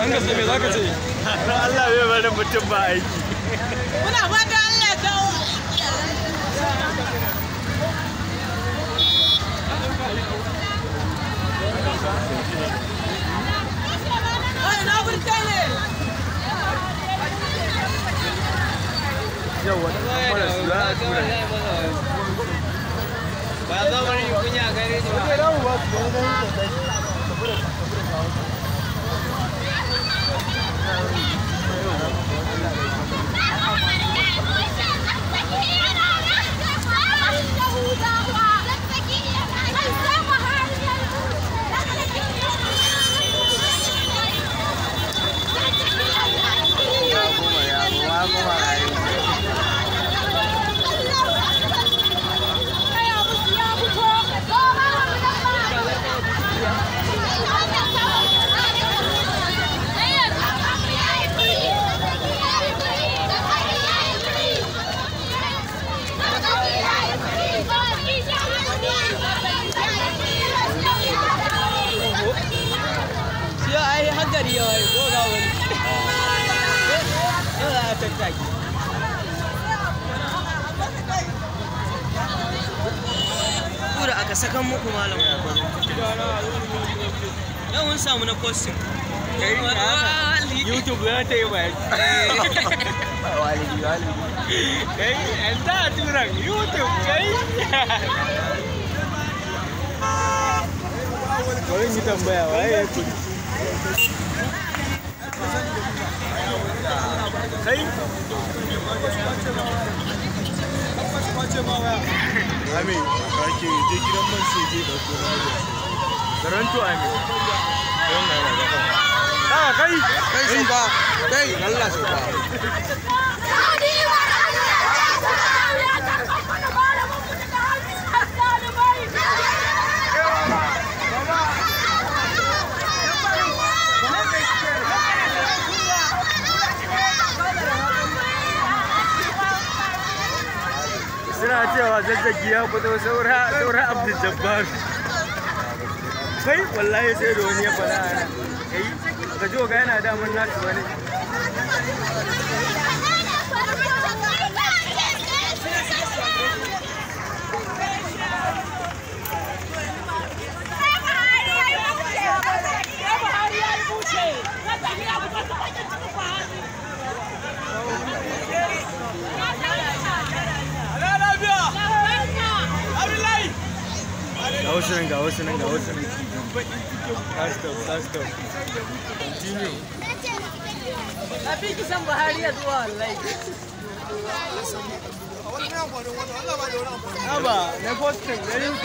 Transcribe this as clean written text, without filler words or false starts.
An gaske me za ka ce? Allah bai bari mutum ba aiki. Muna fata Allah ya kawo Ai na burta ne. Yawa fara sura sura. Ba za mu yi kunya gare ni ba. Ke rawu ba su da dai. Kura aka sakan muku malam. Yau mun samu na posting. YouTube za ta yi bayani. Walidi. Kai an ta turan YouTube kai. Bari mu tambaya waye ya kudi. Kai Ami, kake je gidan man sai je da kuma da Garanto Ami. Kai sun ba. Kai Allah su ba. Suna cewa zazzagi ya fito saura Abdul Jabbar. Kai wallahi sai da wani ya faɗa a nan. Kai ka ji ga yana damun nasu wani. Ga wasu nan. Stop. Continue. Abi ki san Buhari ya zuwa wallahi. Aba, na posting, very good.